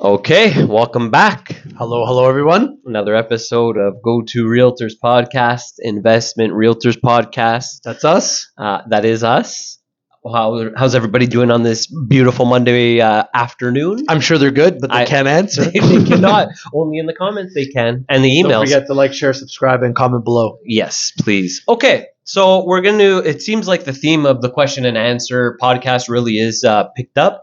Okay, welcome back. Hello, everyone. Another episode of Go to Realtors Podcast, Investment Realtors Podcast. That's us. That is us. How's everybody doing on this beautiful Monday afternoon? I'm sure they're good, but they can't answer. They cannot. Only in the comments they can, and the emails. Don't forget to like, share, subscribe, and comment below. Yes, please. Okay, so we're going to, it seems like the theme of the question and answer podcast really is picked up.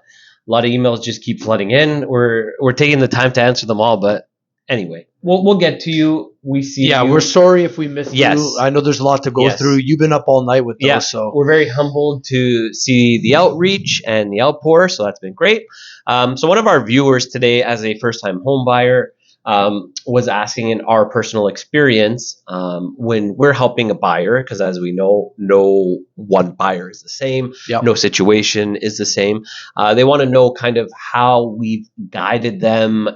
A lot of emails just keep flooding in. We're taking the time to answer them all, but anyway, we'll get to you. We see. Yeah, you. we're sorry if we missed you. I know there's a lot to go through. You've been up all night with those, so we're very humbled to see the outreach and the outpour. So that's been great. So one of our viewers today, as a first-time home buyer, was asking in our personal experience when we're helping a buyer, because as we know, no one buyer is the same, no situation is the same. They want to know kind of how we've guided them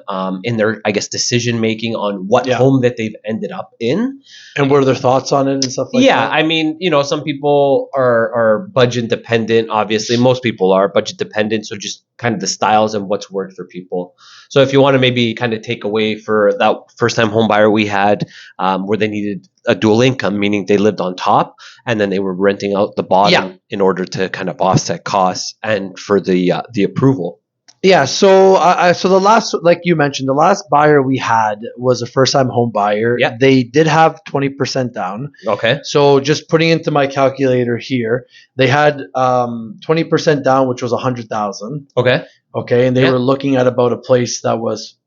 in their, I guess, decision making on what home that they've ended up in. And what are their thoughts on it and stuff like that? Yeah, I mean, some people are budget dependent. Obviously, most people are budget dependent. So just kind of the styles and what's worked for people. So if you want to maybe kind of take away for that first-time home buyer we had where they needed a dual income, meaning they lived on top and then they were renting out the bottom in order to kind of offset costs and for the approval. Yeah, so the last, like you mentioned, the last buyer we had was a first-time home buyer. Yeah. They did have 20% down. Okay. So just putting into my calculator here, they had 20% down, which was $100,000. Okay. Okay, and they were looking at about a place that was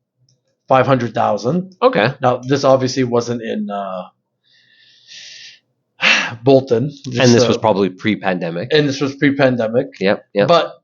$500,000. Okay. Now this obviously wasn't in Bolton, and this was probably pre-pandemic. And this was pre-pandemic. Yep. But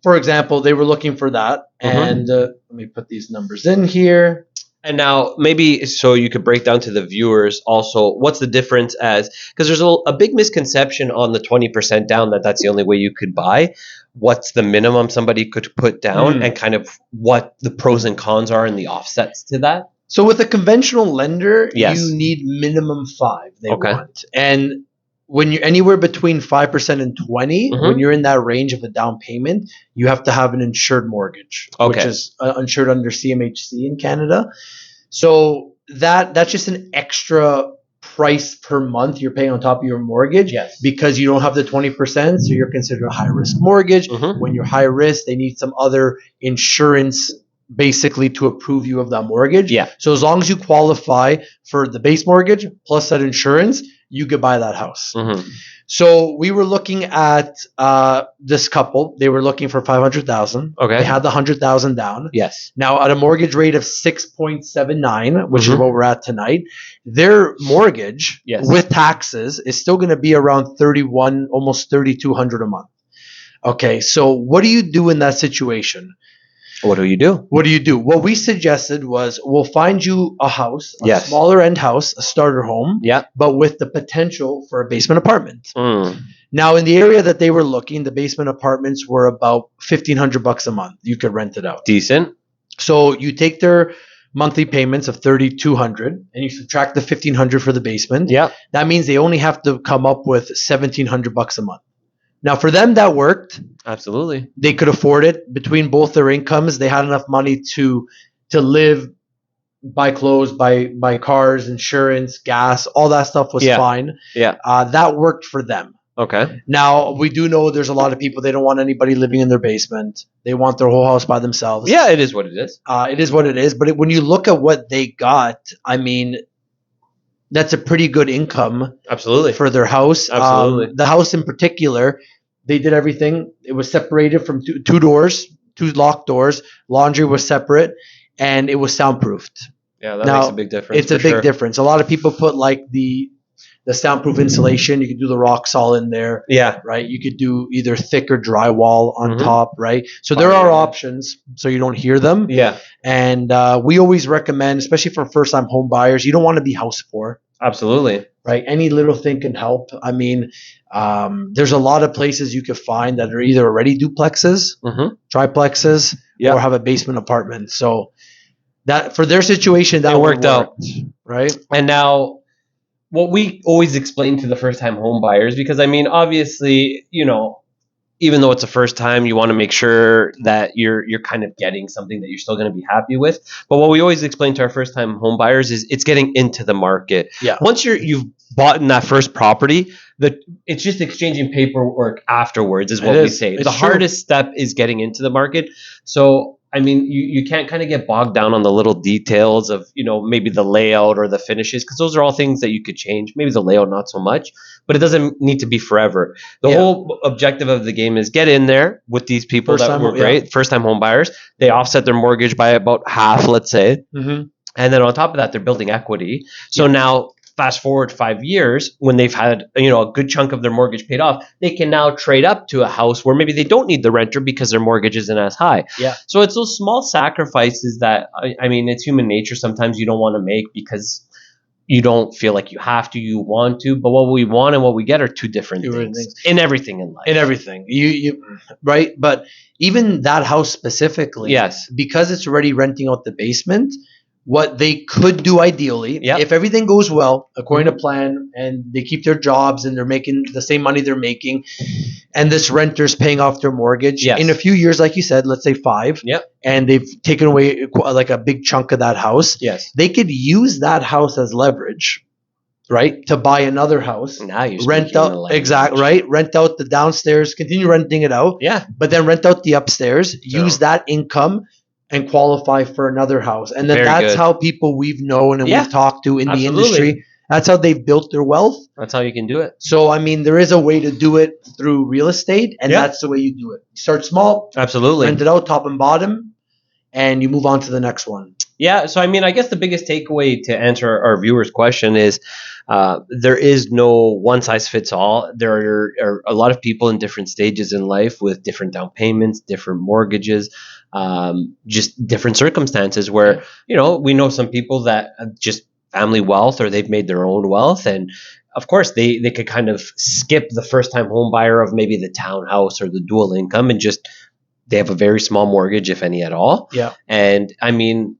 for example, they were looking for that, and let me put these numbers in here. And now maybe so you could break down to the viewers also what's the difference because there's a big misconception on the 20% down that's the only way you could buy. What's the minimum somebody could put down and kind of what the pros and cons are and the offsets to that? So with a conventional lender, you need minimum 5 they want. And when you're anywhere between 5% and 20, when you're in that range of a down payment, you have to have an insured mortgage, which is insured under CMHC in Canada. So that's just an extra price per month you're paying on top of your mortgage because you don't have the 20%, so you're considered a high-risk mortgage. When you're high risk, they need some other insurance basically to approve you of that mortgage. So as long as you qualify for the base mortgage plus that insurance, you could buy that house. So we were looking at this couple. They were looking for $500,000. Okay. They had the $100,000 down. Yes. Now at a mortgage rate of 6.79, which is what we're at tonight, their mortgage with taxes is still going to be around $31, almost $3,200 a month. Okay. So what do you do in that situation? What do you do? What we suggested was we'll find you a house, a smaller end house, a starter home, but with the potential for a basement apartment. Now, in the area that they were looking, the basement apartments were about $1,500 a month. You could rent it out. Decent. So you take their monthly payments of $3,200 and you subtract the $1,500 for the basement. That means they only have to come up with $1,700 a month. Now, for them, that worked. Absolutely. They could afford it. Between both their incomes, they had enough money to live, buy clothes, buy cars, insurance, gas, all that stuff was fine. That worked for them. Okay. Now, we do know there's a lot of people, they don't want anybody living in their basement. They want their whole house by themselves. Yeah, it is what it is. It is what it is. But when you look at what they got, I mean, that's a pretty good income. Absolutely. For their house. Absolutely. The house in particular, they did everything. It was separated from two doors, 2 locked doors. Laundry was separate, and it was soundproofed. Yeah, that makes a big difference. It's a big difference. A lot of people put like the soundproof insulation. You could do the rock salt in there. Yeah. Right. You could do either thick or drywall on top. Right. So there are options, so you don't hear them. Yeah. And we always recommend, especially for first-time home buyers, you don't want to be house poor. Absolutely. Right. Any little thing can help. I mean, there's a lot of places you could find that are either already duplexes, triplexes, or have a basement apartment. So that for their situation, that worked out. Right. And now what we always explain to the first time home buyers, because I mean, obviously, even though it's the first time, you want to make sure that you're kind of getting something that you're still going to be happy with. But what we always explain to our first time home buyers is it's getting into the market. Yeah. Once you've bought in that first property, it's just exchanging paperwork afterwards is what we say. The hardest step is getting into the market. So I mean, you can't kind of get bogged down on the little details of, maybe the layout or the finishes, because those are all things that you could change. Maybe the layout, not so much, but it doesn't need to be forever. The whole objective of the game is get in there with these people that were great, first-time home buyers. They offset their mortgage by about half, let's say. Mm-hmm. And then on top of that, they're building equity. So now fast forward 5 years, when they've had a good chunk of their mortgage paid off, they can now trade up to a house where maybe they don't need the renter because their mortgage isn't as high. Yeah. So it's those small sacrifices that I mean, it's human nature. Sometimes you don't want to make because you don't feel like you have to, you want to. But what we want and what we get are two different things in everything in life. In everything, you right. But even that house specifically, yes, because it's already renting out the basement. What they could do ideally, if everything goes well according to plan, and they keep their jobs and they're making the same money they're making, and this renter's paying off their mortgage in a few years, like you said, let's say 5, and they've taken away like a big chunk of that house, they could use that house as leverage, right, to buy another house. Now you're rent out rent out the downstairs, continue renting it out, but then rent out the upstairs, use that income and qualify for another house. And then that's how people we've known and we've talked to in the industry, that's how they've built their wealth. That's how you can do it. So, I mean, there is a way to do it through real estate, and that's the way you do it. You start small. Absolutely. Rent it out top and bottom, and you move on to the next one. Yeah, so I mean, I guess the biggest takeaway to answer our viewers' question is there is no one size fits all. There are a lot of people in different stages in life with different down payments, different mortgages, just different circumstances where, we know some people that just family wealth or they've made their own wealth. And of course, they could kind of skip the first time home buyer of maybe the townhouse or the dual income and just they have a very small mortgage, if any at all. Yeah. And I mean,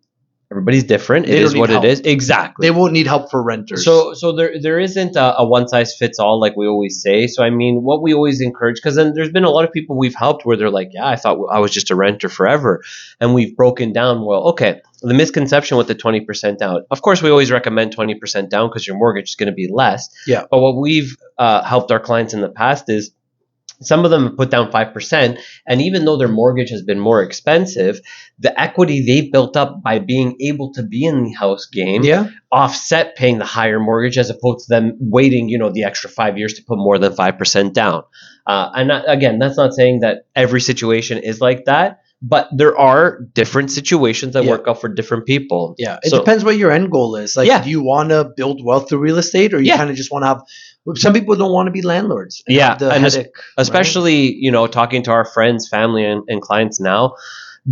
everybody's different. It is what it is. Exactly. They won't need help for renters. So there isn't a one size fits all like we always say. So I mean, what we always encourage, because then there's been a lot of people we've helped where they're like, yeah, I thought I was just a renter forever, and we've broken down. Well, okay, the misconception with the 20% down. Of course, we always recommend 20% down because your mortgage is going to be less. Yeah. But what we've helped our clients in the past is, some of them have put down 5%, and even though their mortgage has been more expensive, the equity they built up by being able to be in the house game offset paying the higher mortgage as opposed to them waiting, the extra 5 years to put more than 5% down. And again, that's not saying that every situation is like that, but there are different situations that work out for different people. Yeah, it depends what your end goal is. Like, do you want to build wealth through real estate, or you kind of just want to have? Some people don't want to be landlords. And especially talking to our friends, family, and clients now,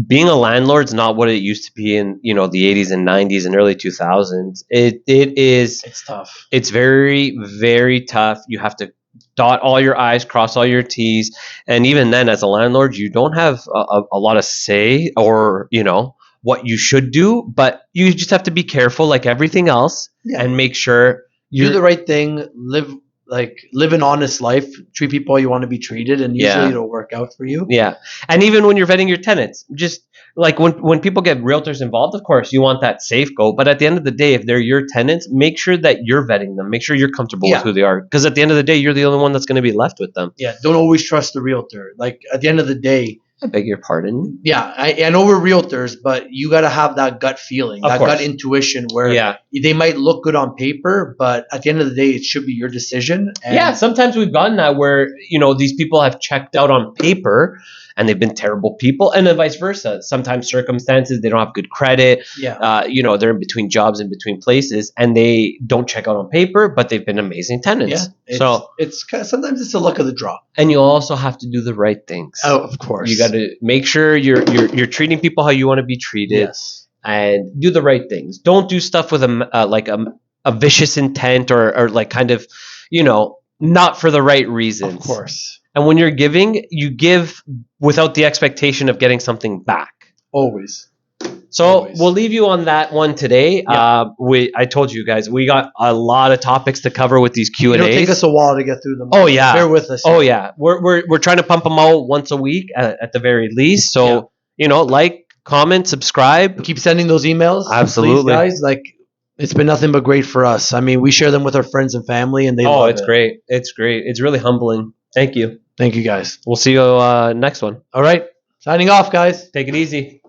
being a landlord's not what it used to be in the 80s and 90s and early 2000s. It's tough. It's very, very tough. You have to dot all your I's, cross all your T's, and even then, as a landlord, you don't have a lot of say or what you should do, but you just have to be careful, like everything else, and make sure you do the right thing, live an honest life, treat people how you want to be treated, and usually it'll work out for you. Yeah. And even when you're vetting your tenants, just like when people get realtors involved, of course, you want that safe go. But at the end of the day, if they're your tenants, make sure that you're vetting them. Make sure you're comfortable with who they are. Because at the end of the day, you're the only one that's going to be left with them. Yeah. Don't always trust the realtor. Like, at the end of the day, I beg your pardon. Yeah, I know we're realtors, but you got to have that gut feeling, gut intuition where they might look good on paper, but at the end of the day, it should be your decision. And sometimes we've gotten that where, these people have checked out on paper and they've been terrible people, and then vice versa. Sometimes circumstances, they don't have good credit. They're in between jobs, in between places, and they don't check out on paper, but they've been amazing tenants. So it's sometimes it's the luck of the draw. And you also have to do the right things. Oh, of course. You got to make sure you're treating people how you want to be treated, and do the right things. Don't do stuff with a vicious intent or like kind of, not for the right reasons. Of course. And when you're giving, you give without the expectation of getting something back. Always. So Always. we'll leave you on that one today. Yeah. I told you guys we got a lot of topics to cover with these Q&As. It'll take us a while to get through them. Oh yeah, bear with us. Oh yeah, we're trying to pump them out once a week at the very least. So like, comment, subscribe, keep sending those emails. Absolutely, please, guys. Like, it's been nothing but great for us. I mean, we share them with our friends and family, and they love it. It's great. It's great. It's really humbling. Thank you. Thank you, guys. We'll see you next one. All right, signing off, guys. Take it easy.